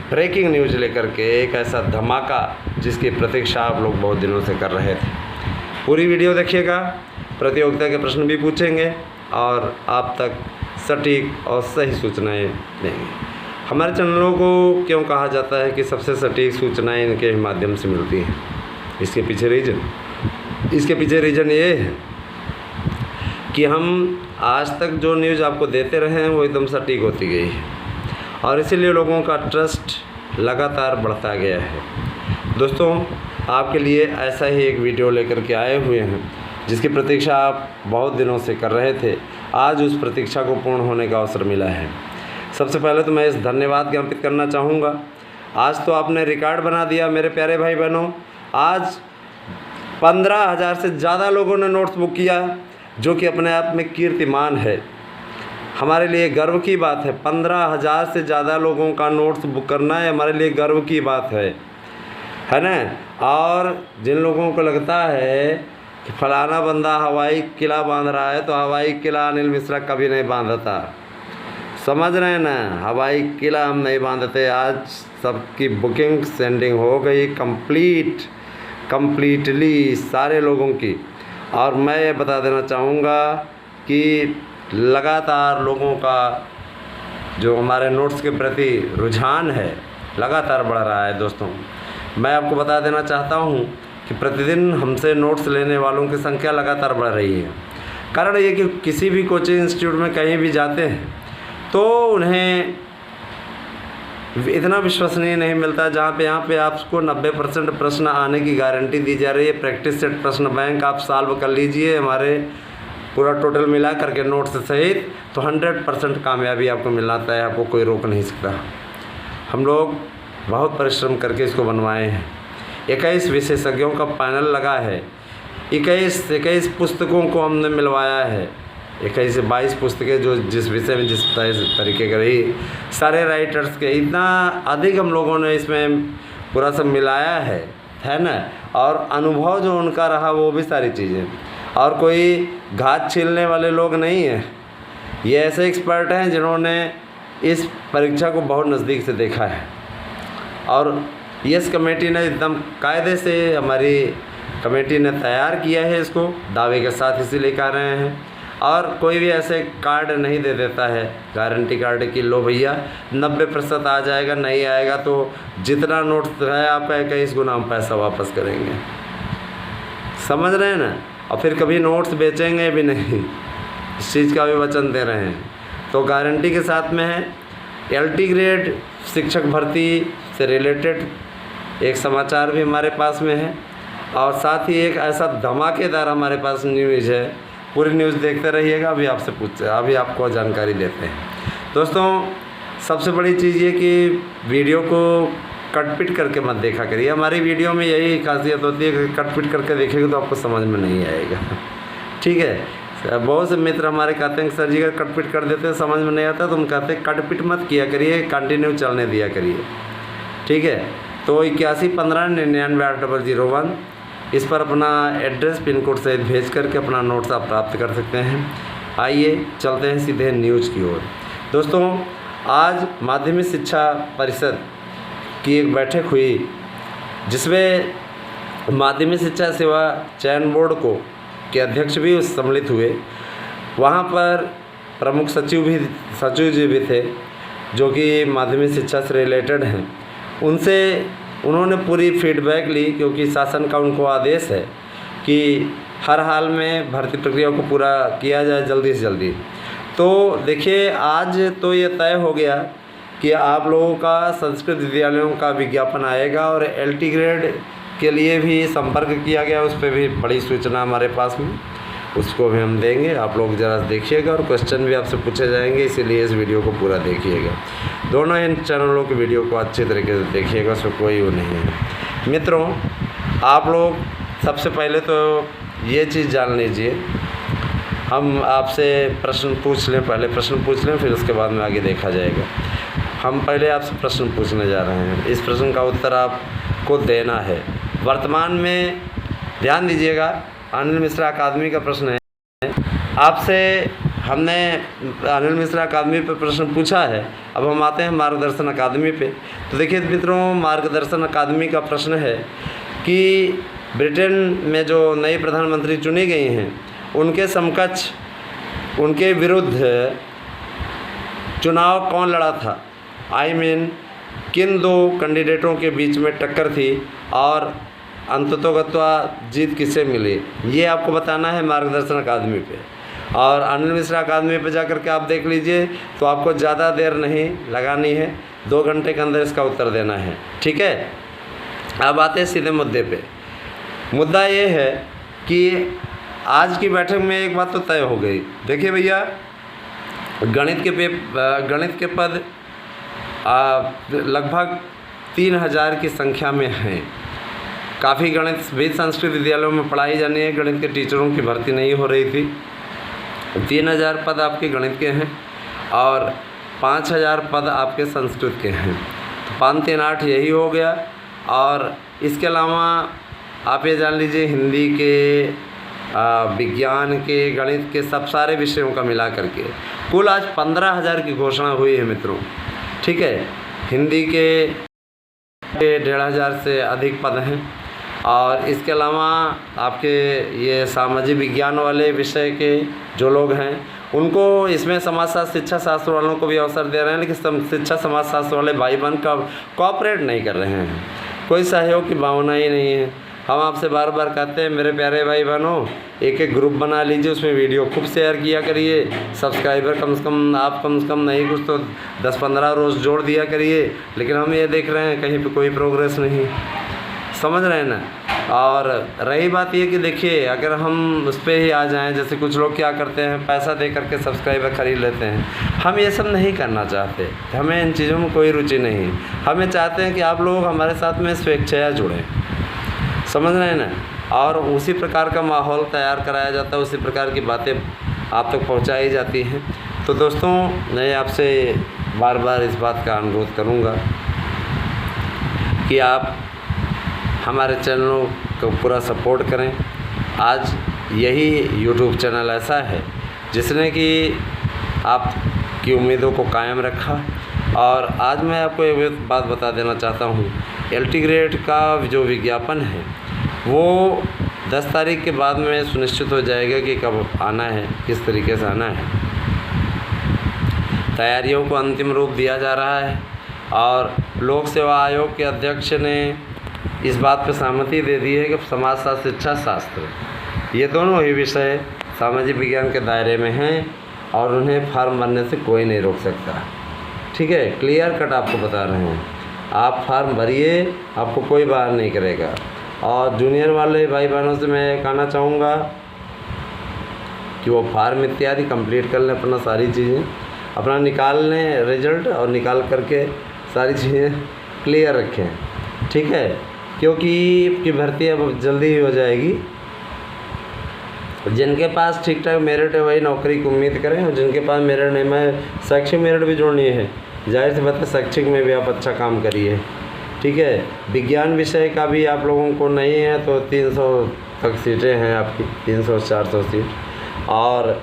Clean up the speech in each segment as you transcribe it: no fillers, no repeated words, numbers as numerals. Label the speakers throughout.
Speaker 1: Breaking news लेकर के एक ऐसा धमाका जिसकी प्रतीक्षा आप लोग बहुत दिनों से कर रहे थे। पूरी वीडियो देखिएगा, प्रतियोगिता के प्रश्न भी पूछेंगे और आप तक सटीक और सही सूचनाएं देंगे। हमारे चैनलों को क्यों कहा जाता है कि सबसे सटीक सूचनाएं इनके माध्यम से मिलती हैं? इसके पीछे रीज़न ये है कि हम आज तक जो न्यूज़ आपको देते रहे हैं वो एकदम सटीक होती गई है और इसीलिए लोगों का ट्रस्ट लगातार बढ़ता गया है। दोस्तों, आपके लिए ऐसा ही एक वीडियो लेकर के आए हुए हैं जिसकी प्रतीक्षा आप बहुत दिनों से कर रहे थे। आज उस प्रतीक्षा को पूर्ण होने का अवसर मिला है। सबसे पहले तो मैं इस धन्यवाद ज्ञापित करना चाहूँगा। आज तो आपने रिकॉर्ड बना दिया मेरे प्यारे भाई बहनों। आज 15,000 से ज़्यादा लोगों ने नोट्स बुक किया, जो कि अपने आप में कीर्तिमान है। हमारे लिए गर्व की बात है। 15,000 से ज़्यादा लोगों का नोट्स बुक करना है हमारे लिए गर्व की बात है ना। और जिन लोगों को लगता है कि फलाना बंदा हवाई किला बांध रहा है, तो हवाई किला अनिल मिश्रा कभी नहीं बांधता। समझ रहे हैं ना, हवाई किला हम नहीं बांधते। आज सबकी बुकिंग सेंडिंग हो गई कंप्लीटली सारे लोगों की। और मैं ये बता देना चाहूँगा कि लगातार लोगों का जो हमारे नोट्स के प्रति रुझान है लगातार बढ़ रहा है। दोस्तों, मैं आपको बता देना चाहता हूँ कि प्रतिदिन हमसे नोट्स लेने वालों की संख्या लगातार बढ़ रही है। कारण ये कि किसी भी कोचिंग इंस्टीट्यूट में कहीं भी जाते हैं तो उन्हें इतना विश्वसनीय नहीं मिलता जहाँ पे यहाँ पे आपको 90% प्रश्न आने की गारंटी दी जा रही है। प्रैक्टिस सेट प्रश्न बैंक आप सॉल्व कर लीजिए हमारे पूरा टोटल मिला करके नोट्स सहित, तो 100% कामयाबी आपको मिलना तय है। आपको कोई रोक नहीं सकता। हम लोग बहुत परिश्रम करके इसको बनवाए हैं। 21 विशेषज्ञों का पैनल लगा है। 21 पुस्तकों को हमने मिलवाया है। 21 से 22 पुस्तकें जो जिस विषय में जिस तरीके का रही, सारे राइटर्स के इतना अधिक हम लोगों ने इसमें पूरा सब मिलाया है ना। और अनुभव जो उनका रहा वो भी सारी चीज़ें, और कोई घात छीलने वाले लोग नहीं हैं। ये ऐसे एक्सपर्ट हैं जिन्होंने इस परीक्षा को बहुत नज़दीक से देखा है। और यस कमेटी ने एकदम कायदे से हमारी कमेटी ने तैयार किया है इसको, दावे के साथ इसीलिए कह रहे हैं। और कोई भी ऐसे कार्ड नहीं दे देता है गारंटी कार्ड की लो भैया 90% आ जाएगा, नहीं आएगा तो जितना नोट है आपका 21 गुना हम पैसा वापस करेंगे। समझ रहे हैं ना। और फिर कभी नोट्स बेचेंगे भी नहीं, इस चीज़ का भी वचन दे रहे हैं। तो गारंटी के साथ में है। LT ग्रेड शिक्षक भर्ती से रिलेटेड एक समाचार भी हमारे पास में है और साथ ही एक ऐसा धमाकेदार हमारे पास न्यूज़ है। पूरी न्यूज़ देखते रहिएगा। अभी आपको जानकारी देते हैं। दोस्तों, सबसे बड़ी चीज़ ये कि वीडियो को कट-पिट करके मत देखा करिए। हमारी वीडियो में यही खासियत होती है कि कट-पिट करके देखेंगे तो आपको समझ में नहीं आएगा। ठीक है। बहुत से मित्र हमारे कहते हैं कि सर जी अगर कट-पिट कर देते हैं समझ में नहीं आता, तो हम कहते हैं कट-पिट मत किया करिए, कंटिन्यू चलने दिया करिए। ठीक है। तो 8115998001 इस पर अपना एड्रेस पिन कोड सहित भेज करके अपना नोट्स आप प्राप्त कर सकते हैं। आइए चलते हैं सीधे न्यूज़ की ओर। दोस्तों, आज माध्यमिक शिक्षा परिषद की एक बैठक हुई जिसमें माध्यमिक शिक्षा सेवा चयन बोर्ड के अध्यक्ष भी सम्मिलित हुए। वहाँ पर प्रमुख सचिव जी भी थे जो कि माध्यमिक शिक्षा से रिलेटेड हैं। उन्होंने पूरी फीडबैक ली, क्योंकि शासन का उनको आदेश है कि हर हाल में भर्ती प्रक्रिया को पूरा किया जाए जल्दी से जल्दी। तो देखिए, आज तो ये तय हो गया कि आप लोगों का संस्कृत विद्यालयों का विज्ञापन आएगा और LT ग्रेड के लिए भी संपर्क किया गया। उस पर भी बड़ी सूचना हमारे पास में, उसको भी हम देंगे। आप लोग ज़रा देखिएगा और क्वेश्चन भी आपसे पूछे जाएंगे, इसीलिए इस वीडियो को पूरा देखिएगा। दोनों इन चैनलों की वीडियो को अच्छे तरीके से देखिएगा, उसमें कोई वो नहीं है। मित्रों, आप लोग सबसे पहले तो ये चीज़ जान लीजिए, हम आपसे प्रश्न पूछ लें, पहले प्रश्न पूछ लें, फिर उसके बाद में आगे देखा जाएगा। हम पहले आपसे प्रश्न पूछने जा रहे हैं। इस प्रश्न का उत्तर आपको देना है। वर्तमान में ध्यान दीजिएगा, अनिल मिश्रा अकादमी का प्रश्न है। आपसे हमने अनिल मिश्रा अकादमी पे प्रश्न पूछा है। अब हम आते हैं मार्गदर्शन अकादमी पे। तो देखिए मित्रों, मार्गदर्शन अकादमी का प्रश्न है कि ब्रिटेन में जो नई प्रधानमंत्री चुनी गई हैं उनके समकक्ष, उनके विरुद्ध चुनाव कौन लड़ा था। आई मीन किन दो कैंडिडेटों के बीच में टक्कर थी और अंततोगत्वा जीत किसे मिली, ये आपको बताना है मार्गदर्शन अकादमी पे। और अनिल मिश्रा अकादमी पे जाकर के आप देख लीजिए, तो आपको ज़्यादा देर नहीं लगानी है, 2 घंटे के अंदर इसका उत्तर देना है। ठीक है, अब आते हैं सीधे मुद्दे पे। मुद्दा ये है कि आज की बैठक में एक बात तो तय हो गई। देखिए भैया, गणित के पद लगभग 3000 की संख्या में हैं। काफ़ी गणित भी संस्कृत विद्यालयों में पढ़ाई जानी है, गणित के टीचरों की भर्ती नहीं हो रही थी। 3000 पद आपके गणित के हैं और 5000 पद आपके संस्कृत के हैं। तो 5 3 8 यही हो गया। और इसके अलावा आप ये जान लीजिए, हिंदी के, विज्ञान के, गणित के, सब सारे विषयों का मिला करके कुल आज 15000 की घोषणा हुई है मित्रों। ठीक है, हिंदी के 1500 से अधिक पद हैं। और इसके अलावा आपके ये सामाजिक विज्ञान वाले विषय के जो लोग हैं उनको इसमें समाजशास्त्र, शिक्षा शास्त्र वालों को भी अवसर दे रहे हैं, लेकिन शिक्षा समाज शास्त्र वाले भाई बहन का कोऑपरेट नहीं कर रहे हैं, कोई सहयोग की भावना ही नहीं है। हम आपसे बार बार कहते हैं मेरे प्यारे भाई बहनों, एक ग्रुप बना लीजिए, उसमें वीडियो खूब शेयर किया करिए, सब्सक्राइबर कम से कम नहीं कुछ तो 10-15 रोज़ जोड़ दिया करिए। लेकिन हम ये देख रहे हैं कहीं पे कोई प्रोग्रेस नहीं, समझ रहे हैं ना। और रही बात ये कि देखिए, अगर हम उस पर ही आ जाएं, जैसे कुछ लोग क्या करते हैं, पैसा दे करके सब्सक्राइबर ख़रीद लेते हैं। हम ये सब नहीं करना चाहते, हमें इन चीज़ों में कोई रुचि नहीं। हमें चाहते हैं कि आप लोग हमारे साथ में स्वेच्छया जुड़ें, समझ रहे हैं ना। और उसी प्रकार का माहौल तैयार कराया जाता है, उसी प्रकार की बातें आप तक पहुँचाई जाती हैं। तो दोस्तों, मैं आपसे बार बार इस बात का अनुरोध करूँगा कि आप हमारे चैनलों को पूरा सपोर्ट करें। आज यही यूट्यूब चैनल ऐसा है जिसने कि आपकी उम्मीदों को कायम रखा। और आज मैं आपको एक बात बता देना चाहता हूँ, LT ग्रेड का जो विज्ञापन है वो 10 तारीख के बाद में सुनिश्चित हो जाएगा कि कब आना है, किस तरीके से आना है। तैयारियों को अंतिम रूप दिया जा रहा है और लोक सेवा आयोग के अध्यक्ष ने इस बात पर सहमति दे दी है कि समाजशास्त्र, शिक्षा शास्त्र, ये दोनों ही विषय सामाजिक विज्ञान के दायरे में हैं और उन्हें फार्म भरने से कोई नहीं रोक सकता। ठीक है, क्लियर कट आपको बता रहे हैं, आप फार्म भरिए, आपको कोई बाहर नहीं करेगा। और जूनियर वाले भाई बहनों से मैं कहना चाहूँगा कि वो फार्म इत्यादि कंप्लीट कर लें, अपना सारी चीज़ें अपना निकाल लें रिजल्ट, और निकाल करके सारी चीज़ें क्लियर रखें। ठीक है, क्योंकि भर्ती अब जल्दी ही हो जाएगी। जिनके पास ठीक ठाक मेरिट है वही नौकरी की उम्मीद करें, और जिनके पास मेरिट नहीं, मैं शैक्षिक मेरिट भी जोड़नी है, जाहिर सी बात है शैक्षिक में भी आप अच्छा काम करिए। ठीक है, विज्ञान विषय का भी आप लोगों को नहीं है तो 300 तक सीटें हैं आपकी, 300-400 सीट। और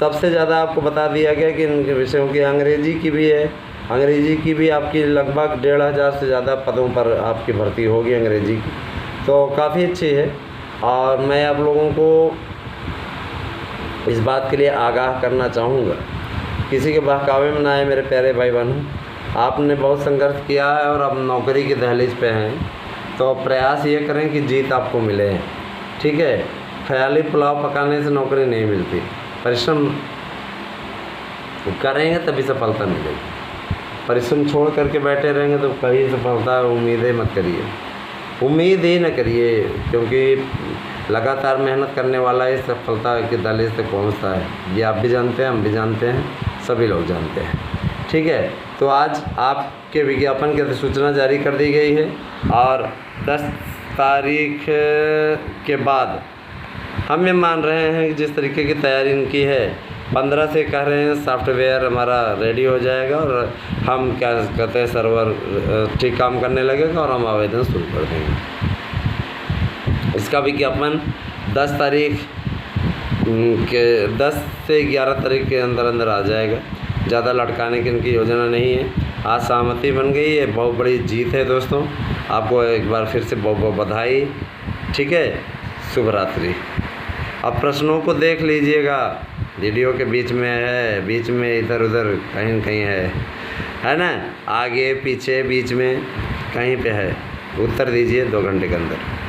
Speaker 1: सबसे ज़्यादा आपको बता दिया गया कि इन विषयों की अंग्रेजी की भी है, अंग्रेजी की भी आपकी लगभग 1500 से ज़्यादा पदों पर आपकी भर्ती होगी अंग्रेजी की, तो काफ़ी अच्छी है। और मैं आप लोगों को इस बात के लिए आगाह करना चाहूँगा, किसी के बहकावे में ना आए मेरे प्यारे भाई बहनों। आपने बहुत संघर्ष किया है और अब नौकरी की दहलीज पे हैं, तो प्रयास ये करें कि जीत आपको मिले। ठीक है, ख्याली पुलाव पकाने से नौकरी नहीं मिलती, परिश्रम करेंगे तभी सफलता मिलेगी। परिश्रम छोड़ करके बैठे रहेंगे तो कहीं सफलता उम्मीदें मत करिए, उम्मीद ही न करिए, क्योंकि लगातार मेहनत करने वाला ही सफलता की दहलीज तक पहुंचता है। ये आप भी जानते हैं, हम भी जानते हैं, सभी लोग जानते हैं। ठीक है, तो आज आपके विज्ञापन की अधिसूचना जारी कर दी गई है और 10 तारीख के बाद हम ये मान रहे हैं कि जिस तरीके की तैयारी इनकी है, 15 से कह रहे हैं सॉफ्टवेयर हमारा रेडी हो जाएगा और हम क्या कहते हैं सर्वर ठीक काम करने लगेगा और हम आवेदन शुरू कर देंगे। इसका विज्ञापन 10 तारीख के 10 से 11 तारीख के अंदर अंदर आ जाएगा। ज़्यादा लटकाने की इनकी योजना नहीं है। आज सहमति बन गई है, बहुत बड़ी जीत है दोस्तों। आपको एक बार फिर से बहुत बहुत बधाई। ठीक है, शुभ रात्रि। अब प्रश्नों को देख लीजिएगा, वीडियो के बीच में है, बीच में इधर उधर कहीं कहीं है ना, आगे पीछे बीच में कहीं पे है। उत्तर दीजिए 2 घंटे के अंदर।